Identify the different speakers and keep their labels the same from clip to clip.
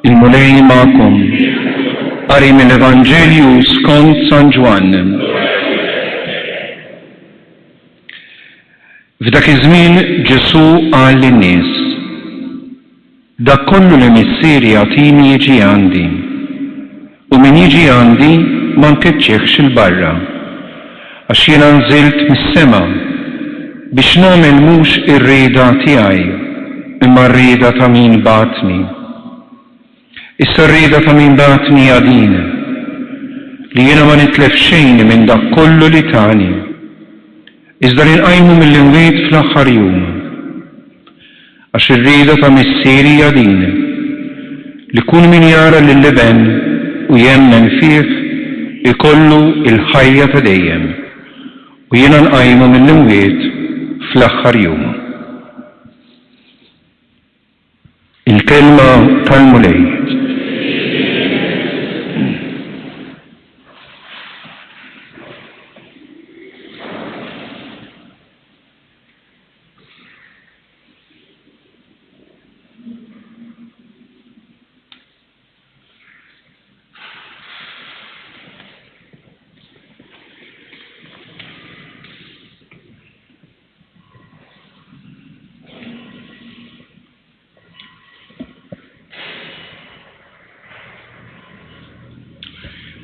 Speaker 1: Il-mulej ma'kom. Qari mill-Evanġelju skont San Ġwan. F'dak iż-żmien Ġesu qal lin-nies: dak kollu li missieri jagħtini jiġi għandi, u min jiġi għandi ma nkeċċihx il-barra, għax jiena nżilt mis-sema biex nagħmel mhux ir-rieda tiegħi imma r-rieda ta' min bagħatni. Issa r-rieda ta' min bagħatni hija din, li jiena ma nitlef xejn minn dak kollu li tani, iżda li nqajmu mill-imwiet fl-aħħar jum. Għax ir-rieda ta' missieri hija din, li kull min jara lill-leben u jemmen fih ikollu il-ħajja ta' dejjem, u jiena nqajmu mill-imwiet fl-aħħar jum. Il-kelma tal-mulej.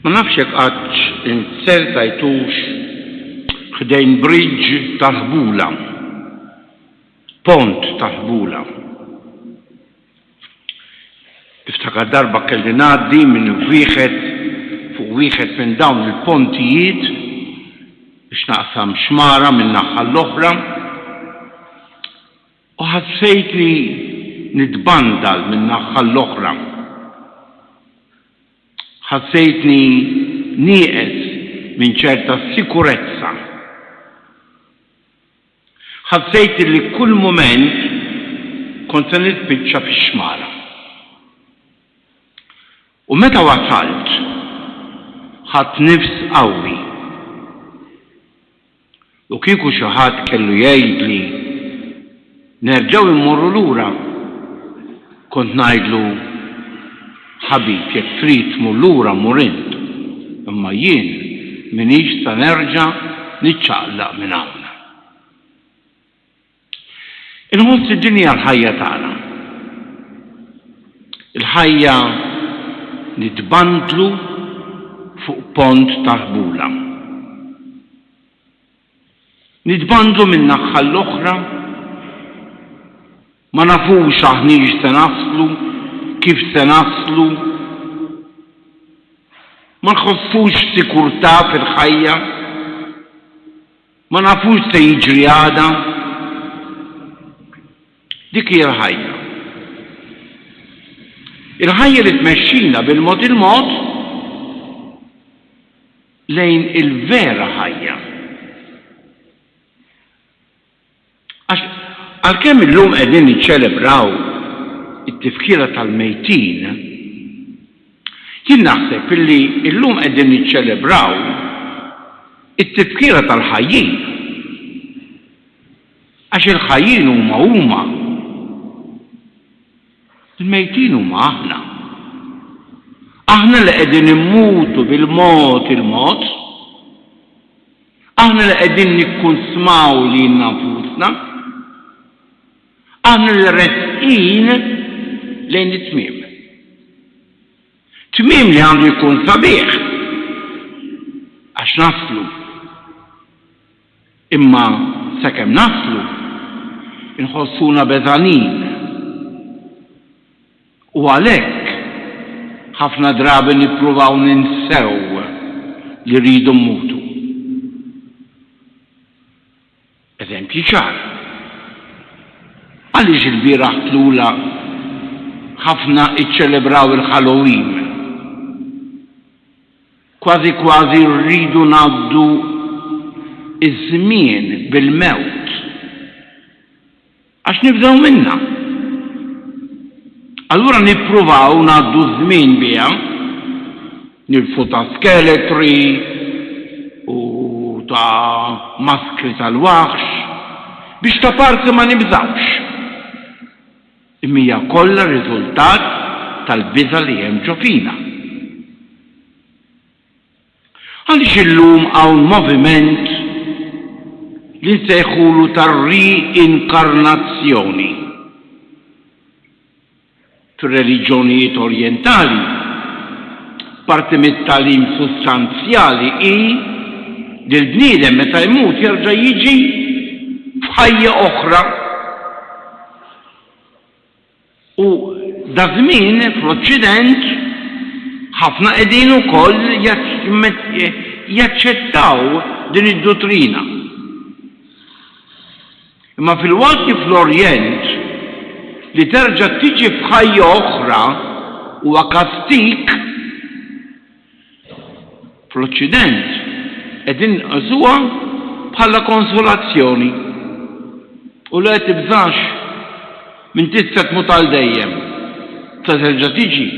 Speaker 2: Ma nafx jekk għadx insertajtux ħdejn bridge tal-ħbula, pont tal-ħbula. Iftakar darba kelli ngħaddi minn fuq wieħed minn dawn il-pontijiet biex naqsam xmara minn naħa l-oħra u ħassejt li nitbandal minn naħa l-oħra. Ħassejtni nieqes minn ċerta sikurezza. Ħassejt li kull mument kont se nispiċċa fix-xmara. U meta wasalt ħadd nifs qawwi. U kieku xi ħadd kellu jgħidli nerġgħu immorru lura, kont ngħidlu ħabib, jekk trid tmur lura mur int, imma jien minix sa nerġa' niċċaqlaq minn hawn. Inħoss id-dinja l-ħajja tagħna. Il-ħajja nitbandlu fuq pont ta' ħbula. Nitbandlu minn naħa l-oħra, ma nafux aħniex se naslu, kif se naslu, ma nħossux sikurtà fil-ħajja, ma nafux se jiġri għada. Dik hija l-ħajja. Il-ħajja li tmexxina bil-mod lejn il-vera ħajja. Għax għalkemm illum qegħdin niċċelebraw it-tifkira tal-mejtin, jien naħseb illi illum qegħdin niċċelebraw it-tifkira tal-ħajjin. Għax il-ħajjin huma il-mejtin huma aħna. Aħna li qegħdin immutu bil-mod, aħna li qegħdin nikkonsmaw lilna nfusna, aħna li resqin lejn it-tmiem. Tmiem li għandu jkun sabiħ għax naslu. Imma sakemm naslu inħossuna beżanin. U għalhekk ħafna drabi nippruvaw ninsew li rridu mmutu. Eżempji ċar. Għaliex il-bieraħ tlula ħafna iċċelebraw il-Halloween. Kważi rridu ngħaddu iż-żmien bil-mewt. Għax nibdew minnha. Allura nippruvaw ngħaddu żmien biha, nilfu ta' skeletri u ta' maskri tal-waħx biex ta' parti ma nibżawx. Imma kollha riżultat tal-biża li hemm ġo fina. Għaliex illum hawn moviment li nsejħulu tar-reinkarnazzjoni. Fir-reliġjonijiet orjentali parti mit-tagħlim sustanzjali hi li l-bniedem meta jmut jerġa' jiġi f'ħajja oħra. U da żmien fl-Oċċident ħafna qegħdin ukoll jaċċettaw din id-dottrina. Imma fil-waqt fl-Orjent li terġa' tiġi f'ħajja oħra huwa kastik, fl-Oċċident qegħdin nqasuha bħala konsolazzjoni u la tibżax minn tista' tmut għal dejjem ta' terġa' tiġi.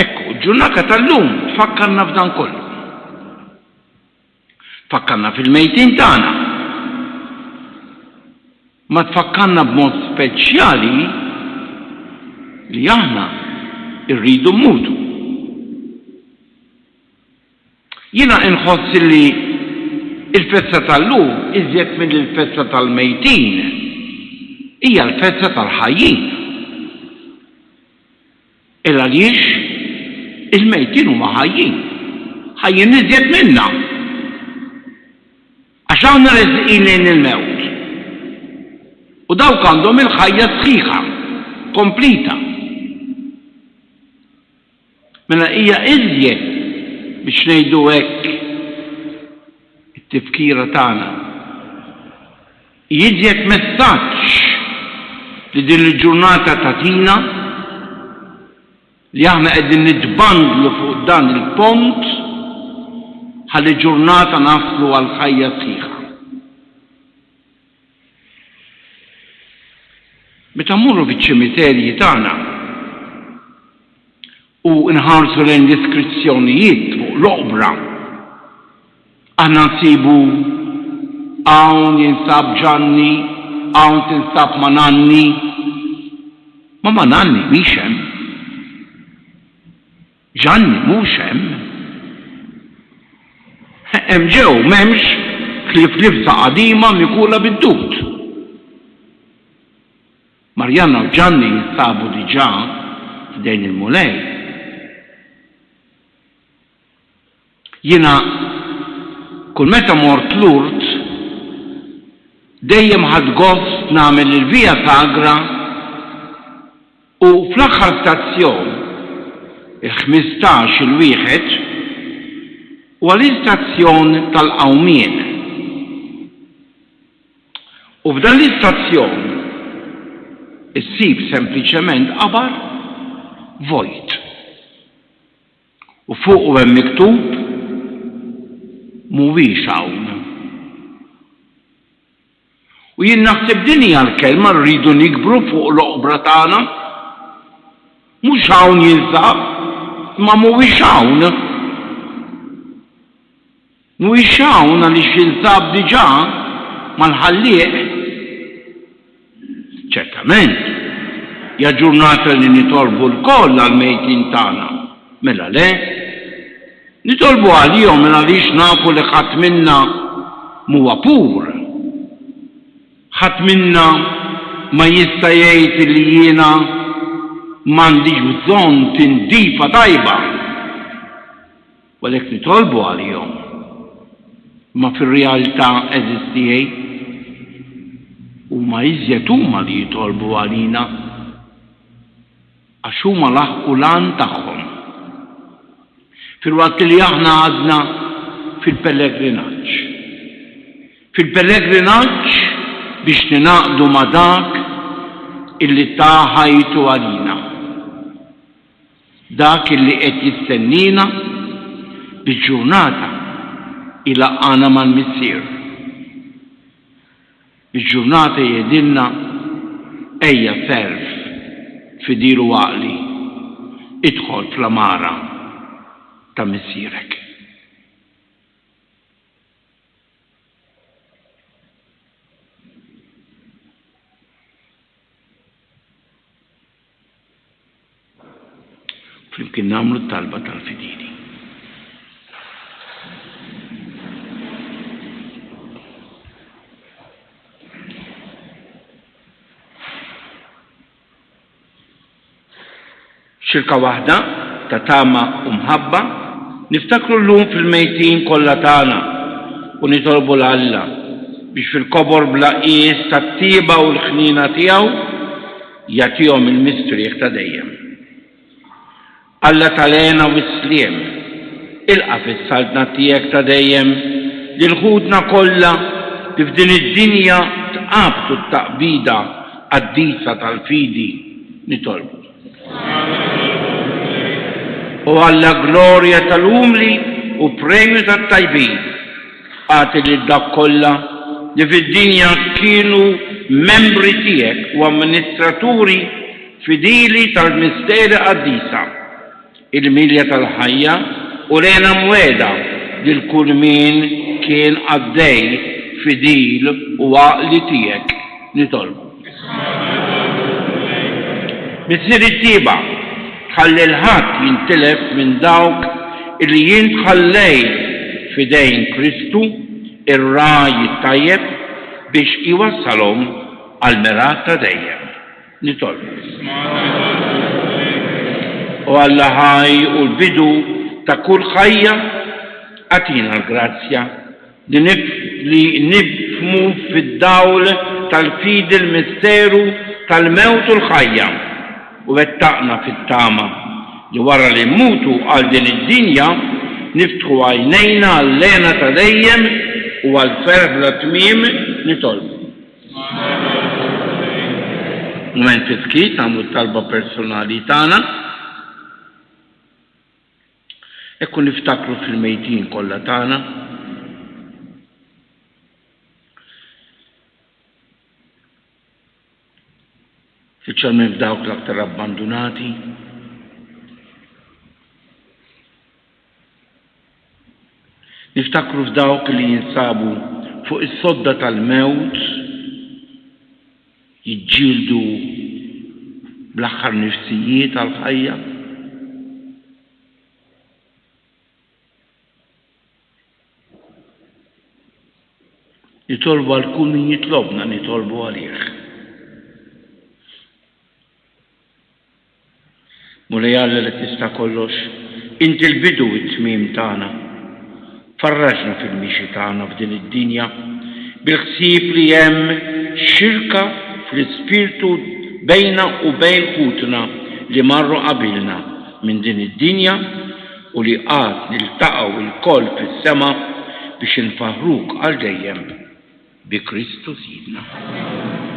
Speaker 2: Ekku, ġurnata tal-lum tfakkarna f'dan kollu. Tfakkarna fil-mejtin tagħna. Ma tfakkarna b'mod speċjali li aħna rridu mmutu. Jiena inħoss li il-festa tal-lum iżjed minn il-festa tal-mejtin hija l-festa tal-ħajjin. Illa għaliex il-mejtin huma ħajjin. Ħajjin iżjed minna. Għax hawn reżqin lejn il-mewt. U dawk għandhom il-ħajja sħiħa, komplita. Mela hija iżjed biex ngħidu hekk it-tifkira tagħna. Jiżjed messaġġ li din il-ġurnata tagħtina li aħna qegħdin nitbandlu fuq dan il-pont ħalli ġurnata naslu għal ħajja sħiħa. Meta mmorru fiċ-ċimiterji tagħna u nħarsu lejn diskrizzjonijiet fuq l-oqbra, aħna nsibu hawn jinsab Ġanni, hawn tinsab Mananni. Ma Mananni mhix hemm. Ġanni mhux hemm. Hemm ġew m'hemmx klifsa qadima mikula bid-dud. Marjanna u Ġanni jinsabu diġà f'dejn il-mulej. Jiena kull meta mort Lurt dejjem ħadd gost nagħmel il-Via Sagra u fl-aħħar stazzjon il-15 il-wieħed huwa l-istazzjon tal-Qawmien. U f'dan l-istazzjon issib sempliċement qabar vojt. U fuq hemm miktub mhuwiex hawn. U jien naħseb din hija l-kelma rridu nikbru fuq l-oqbra tagħna. Mhux hawn jinsab, ma mhuwiex hawn. Mhuwiex hawn għaliex jinsab diġà mal-ħallieq. Ċertament, hija ġurnata li nitolbu l-koll għall-mejtin tagħna. Mela le? Nitolbu għalihom mela għaliex nafu li ħadd minna huwa pur. Ħadd minna ma jista' jgħid li jiena m'għandix bżonn tindifa tajba. Walek nitolbu għalihom. Ma fir-realtà eżistijej huma iżjed huma li jitolbu għalina għax huma laħqu l-għan tagħhom. Fil-waqt li aħna għadna fil-pellegrinaġġ. Fil-pellegrinaġġ biex ninaqdu ma' dak illi ta' ħajtu għalina. Dak illi qed jistennina bil-ġurnata ilaqqana mal-missier. Bil-ġurnata jgħidilna ejja serf fidiru għaqli, idħol fl-amara ta' missierek. flimkien nagħmlu t-talba tal-fidili. Xirka waħda ta' tama u mħabba niftakru llum fil-mejtin kollha tagħna u nitolbu l-Alla biex fil-kobor bla qies tat-tieba u l-ħnina tiegħu jagħtihom il-mistrieħ ta' dejjem. Alla tal-għena u s-sliem ilqa' fis-saltna tiegħek ta' dejjem lil ħudna kollha li f'din id-dinja tqabtu t-taqbida għad-disa tal-fidi nitolbu. U għalla glorja tal-umli u premju tat-tajbin għati li dak kollha li fid-dinja kienu membri tiegħek u amministraturi fidili tal-misteri qaddisa il-milja tal-ħajja u rena mweda lil kull min kien għaddej fidil u għaqli tiegħek nitolbu. Missir it-tiba ħalli l-ħadd jintilef minn dawk illi jint ħallejt fidejn Kristu ir-raj tajjeb biex iwassalhom għal mirat ta' dejjem. Nitolbu. U Alla ħaj u l-bidu ta' kull ħajja għatina l-grazzja li nifmu fid-dawl tal-fidi l-misteru tal-mewt u l-ħajja u wettaqna fit-tama li wara li mutu għal din id-dinja niftħu għajnejna għall-lena ta' dejjem u għal-ferħ la tmiem nitolbu. Moment fiskit għamlu talba personali tagħna ekku niftakru fil-mejtin kollha tagħna speċjalment f'dawk l-aktar abbandunati. Niftakru f'dawk li jinsabu fuq is-sodda tal-mewt jiġġieldu bl-aħħar nifsijiet tal-ħajja. Nitolbu għal kull min jitlobna nitolbu għalih. Mulej Alla li tista' kollox, inti l-bidu u t-tmiem tagħna. Farraġna fil-mixi tagħna f'din id-dinja bil-ħsieb li hemm xirka fl-ispirtu bejna u bejn ħutna li marru qabilna minn din id-dinja u li qatt niltaqgħu l-koll fis-sema biex infaħruk għal dejjem bi Kristu Sidna.